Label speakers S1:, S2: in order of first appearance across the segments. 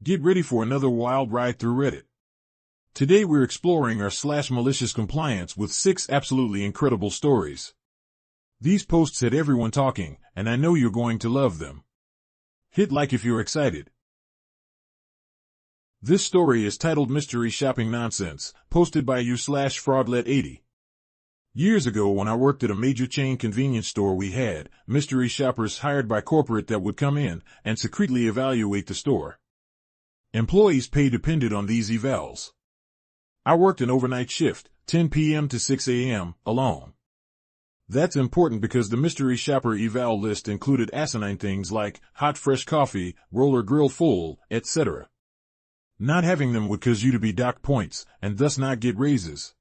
S1: Get ready for another wild ride through Reddit. Today we're exploring r/malicious compliance with 6 absolutely incredible stories. These posts had everyone talking, and I know you're going to love them. Hit like if you're excited. This story is titled Mystery Shopping Nonsense, posted by u/fraudlet80. Years ago when I worked at a major chain convenience store, we had mystery shoppers hired by corporate that would come in and secretly evaluate the store. Employees' pay depended on these evals. I worked an overnight shift, 10 p.m. to 6 a.m., alone. That's important because the mystery shopper eval list included asinine things like hot fresh coffee, roller grill full, etc. Not having them would cause you to be docked points, and thus not get raises.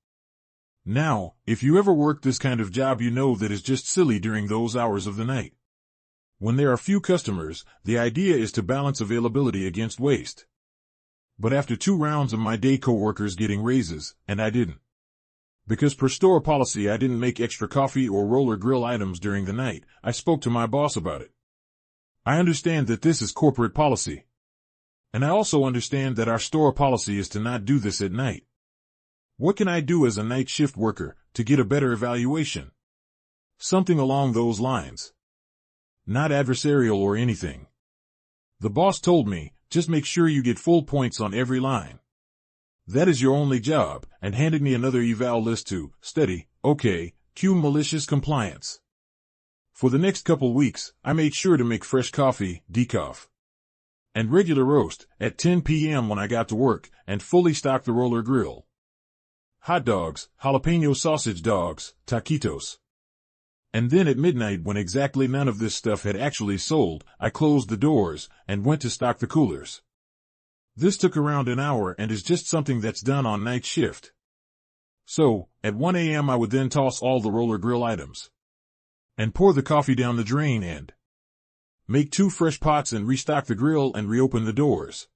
S1: Now, if you ever worked this kind of job, you know that it's just silly during those hours of the night. When there are few customers, the idea is to balance availability against waste. But after 2 rounds of my day, coworkers getting raises, and I didn't. Because per store policy I didn't make extra coffee or roller grill items during the night, I spoke to my boss about it. I understand that this is corporate policy. And I also understand that our store policy is to not do this at night. What can I do as a night shift worker to get a better evaluation? Something along those lines. Not adversarial or anything. The boss told me, just make sure you get full points on every line. That is your only job, and handed me another eval list to study. Okay, cue malicious compliance. For the next couple weeks, I made sure to make fresh coffee, decaf, and regular roast at 10 p.m. when I got to work, and fully stocked the roller grill. Hot dogs, jalapeno sausage dogs, taquitos. And then at midnight, when exactly none of this stuff had actually sold, I closed the doors and went to stock the coolers. This took around an hour and is just something that's done on night shift. So, at 1 a.m. I would then toss all the roller grill items and pour the coffee down the drain and make 2 fresh pots and restock the grill and reopen the doors.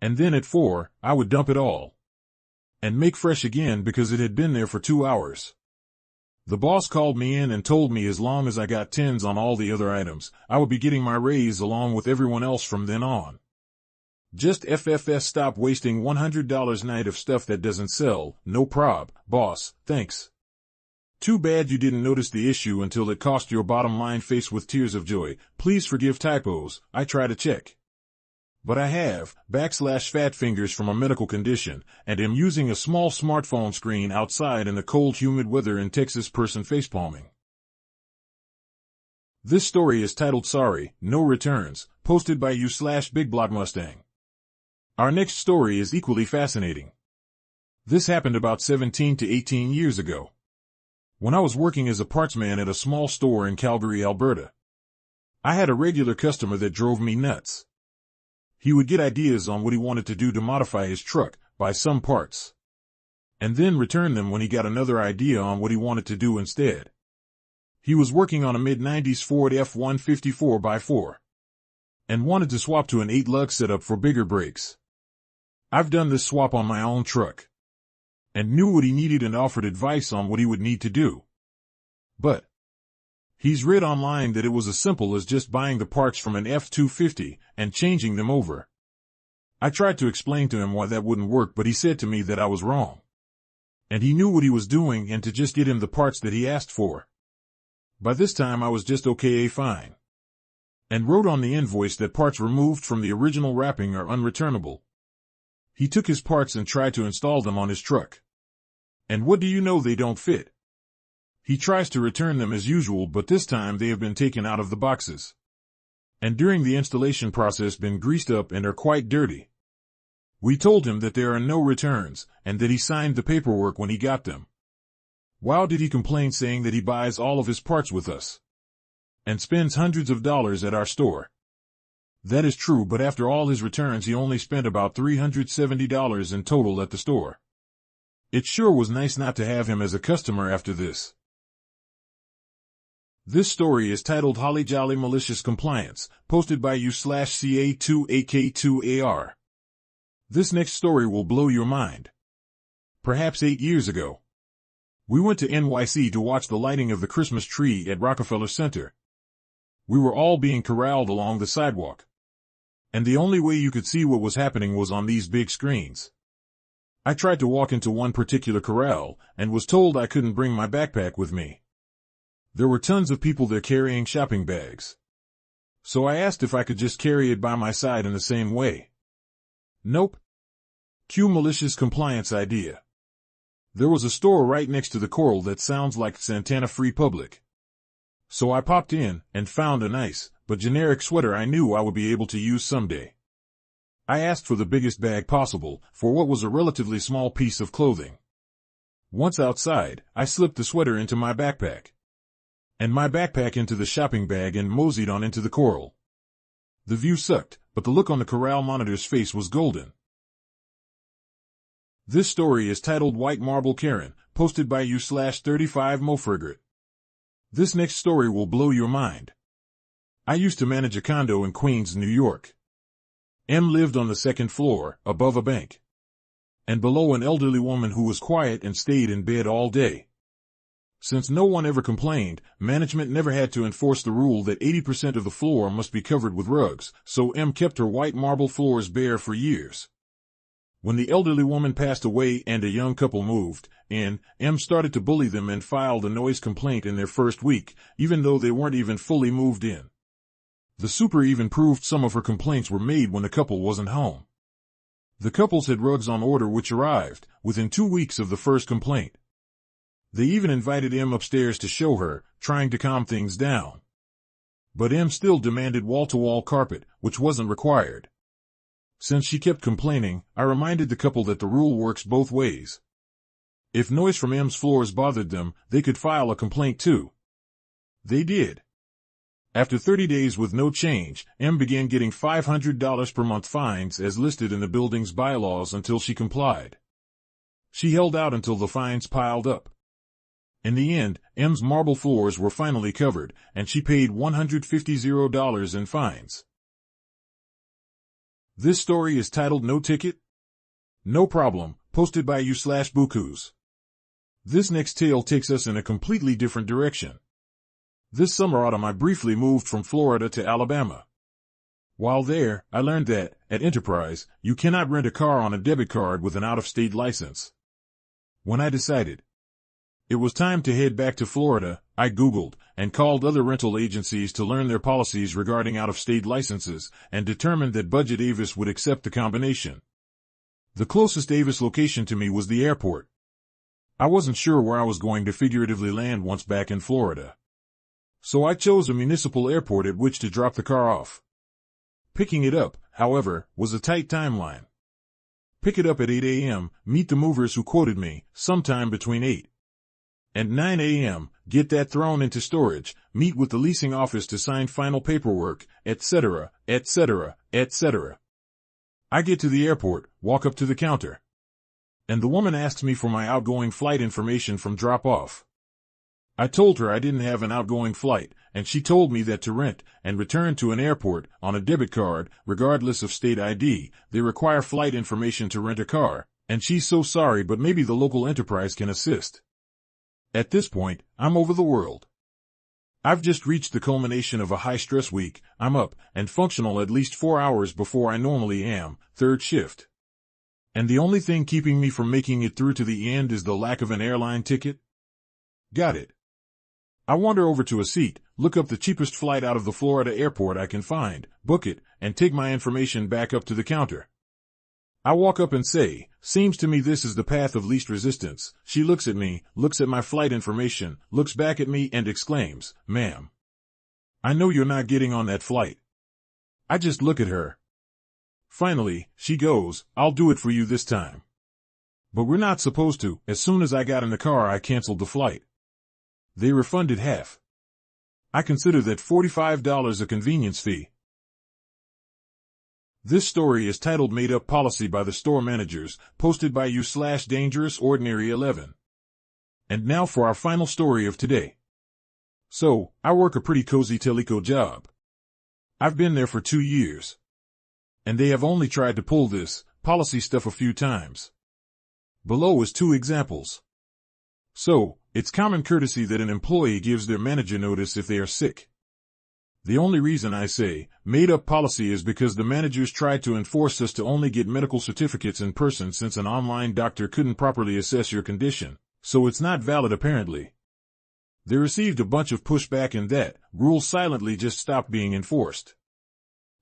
S1: And then at 4, I would dump it all and make fresh again because it had been there for 2 hours. The boss called me in and told me as long as I got 10s on all the other items, I would be getting my raise along with everyone else from then on. Just FFS, stop wasting $100 night of stuff that doesn't sell. No prob, boss, thanks. Too bad you didn't notice the issue until it cost your bottom line. Face with tears of joy. Please forgive typos, I try to check. But I have /fat fingers from a medical condition, and am using a small smartphone screen outside in the cold, humid weather in Texas. Person facepalming. This story is titled Sorry, No Returns, posted by u/BigBlockMustang. Our next story is equally fascinating. This happened about 17 to 18 years ago, when I was working as a partsman at a small store in Calgary, Alberta. I had a regular customer that drove me nuts. He would get ideas on what he wanted to do to modify his truck, buy some parts, and then return them when he got another idea on what he wanted to do instead. He was working on a mid-90s Ford F-150 4x4 and wanted to swap to an 8-lug setup for bigger brakes. I've done this swap on my own truck and knew what he needed and offered advice on what he would need to do. But he's read online that it was as simple as just buying the parts from an F-250 and changing them over. I tried to explain to him why that wouldn't work, but he said to me that I was wrong. And he knew what he was doing and to just get him the parts that he asked for. By this time I was just okay, fine. And wrote on the invoice that parts removed from the original wrapping are unreturnable. He took his parts and tried to install them on his truck. And what do you know, they don't fit. He tries to return them as usual, but this time they have been taken out of the boxes, and during the installation process been greased up and are quite dirty. We told him that there are no returns, and that he signed the paperwork when he got them. Wow, did he complain, saying that he buys all of his parts with us and spends hundreds of dollars at our store. That is true, but after all his returns he only spent about $370 in total at the store. It sure was nice not to have him as a customer after this. This story is titled Holly Jolly Malicious Compliance, posted by u/CA2AK2AR. This next story will blow your mind. Perhaps 8 years ago, we went to NYC to watch the lighting of the Christmas tree at Rockefeller Center. We were all being corralled along the sidewalk, and the only way you could see what was happening was on these big screens. I tried to walk into one particular corral, and was told I couldn't bring my backpack with me. There were tons of people there carrying shopping bags. So I asked if I could just carry it by my side in the same way. Nope. Cue malicious compliance idea. There was a store right next to the corral that sounds like Santana Free Public. So I popped in and found a nice, but generic sweater I knew I would be able to use someday. I asked for the biggest bag possible for what was a relatively small piece of clothing. Once outside, I slipped the sweater into my backpack, and my backpack into the shopping bag, and moseyed on into the corral. The view sucked, but the look on the corral monitor's face was golden. This story is titled White Marble Karen, posted by you/35mofrigret. This next story will blow your mind. I used to manage a condo in Queens, New York. M lived on the second floor, above a bank, and below an elderly woman who was quiet and stayed in bed all day. Since no one ever complained, management never had to enforce the rule that 80% of the floor must be covered with rugs, so M kept her white marble floors bare for years. When the elderly woman passed away and a young couple moved in, M started to bully them and filed a noise complaint in their first week, even though they weren't even fully moved in. The super even proved some of her complaints were made when the couple wasn't home. The couples had rugs on order which arrived within 2 weeks of the first complaint. They even invited M upstairs to show her, trying to calm things down. But M still demanded wall-to-wall carpet, which wasn't required. Since she kept complaining, I reminded the couple that the rule works both ways. If noise from M's floors bothered them, they could file a complaint too. They did. After 30 days with no change, M began getting $500 per month fines as listed in the building's bylaws until she complied. She held out until the fines piled up. In the end, M's marble floors were finally covered, and she paid $150 in fines. This story is titled No Ticket? No Problem, posted by you/Bukus. This next tale takes us in a completely different direction. This summer autumn I briefly moved from Florida to Alabama. While there, I learned that, at Enterprise, you cannot rent a car on a debit card with an out-of-state license. When I decided it was time to head back to Florida, I Googled and called other rental agencies to learn their policies regarding out-of-state licenses, and determined that Budget Avis would accept the combination. The closest Avis location to me was the airport. I wasn't sure where I was going to figuratively land once back in Florida. So I chose a municipal airport at which to drop the car off. Picking it up, however, was a tight timeline. Pick it up at 8 a.m., meet the movers who quoted me, sometime between 8 and 9 a.m., get that thrown into storage, meet with the leasing office to sign final paperwork, etc., etc., etc. I get to the airport, walk up to the counter, and the woman asks me for my outgoing flight information from drop-off. I told her I didn't have an outgoing flight, and she told me that to rent and return to an airport on a debit card, regardless of state ID, they require flight information to rent a car, and she's so sorry but maybe the local enterprise can assist. At this point, I'm over the world. I've just reached the culmination of a high-stress week. I'm up and functional at least 4 hours before I normally am, third shift. And the only thing keeping me from making it through to the end is the lack of an airline ticket? Got it. I wander over to a seat, look up the cheapest flight out of the Florida airport I can find, book it, and take my information back up to the counter. I walk up and say, "Seems to me this is the path of least resistance." She looks at me, looks at my flight information, looks back at me and exclaims, "Ma'am, I know you're not getting on that flight." I just look at her. Finally, she goes, "I'll do it for you this time." But we're not supposed to. As soon as I got in the car I canceled the flight. They refunded half. I consider that $45 a convenience fee. This story is titled Made Up Policy by the Store Managers, posted by you/DangerousOrdinary11. And now for our final story of today. So, I work a pretty cozy teleco job. I've been there for 2 years. And they have only tried to pull this policy stuff a few times. Below is 2 examples. So, it's common courtesy that an employee gives their manager notice if they are sick. The only reason I say made-up policy is because the managers tried to enforce us to only get medical certificates in person since an online doctor couldn't properly assess your condition, so it's not valid apparently. They received a bunch of pushback and that rule silently just stopped being enforced.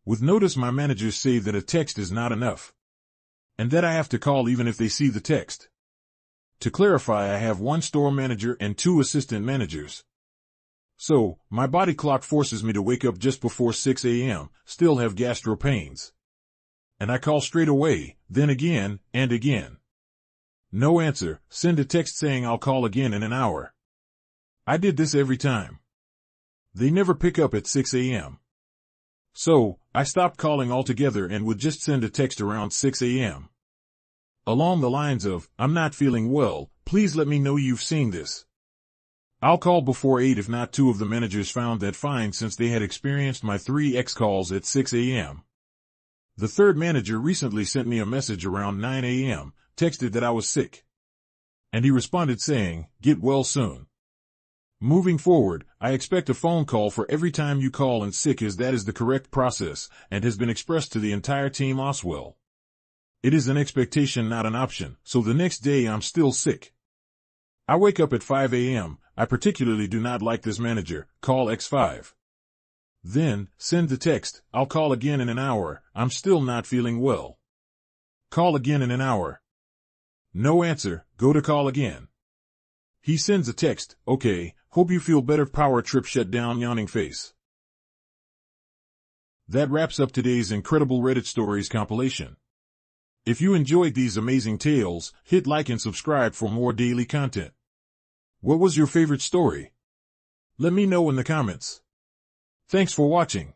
S1: With notice my managers say that a text is not enough, and that I have to call even if they see the text. To clarify, I have one store manager and 2 assistant managers. So, my body clock forces me to wake up just before 6 a.m., still have gastro pains. And I call straight away, then again, and again. No answer, send a text saying I'll call again in an hour. I did this every time. They never pick up at 6 a.m. So, I stopped calling altogether and would just send a text around 6 a.m. along the lines of, "I'm not feeling well, please let me know you've seen this." I'll call before 8 if not. 2 of the managers found that fine since they had experienced my 3x calls at 6 a.m. The 3rd manager recently sent me a message around 9 a.m., texted that I was sick. And he responded saying, "Get well soon." Moving forward, I expect a phone call for every time you call in sick as that is the correct process and has been expressed to the entire team Oswell. It is an expectation, not an option, so the next day I'm still sick. I wake up at 5 a.m., I particularly do not like this manager, call X5. Then, send the text, "I'll call again in an hour, I'm still not feeling well." Call again in an hour. No answer, go to call again. He sends a text, "Okay, hope you feel better, power trip shut down, yawning face." That wraps up today's incredible Reddit stories compilation. If you enjoyed these amazing tales, hit like and subscribe for more daily content. What was your favorite story? Let me know in the comments. Thanks for watching.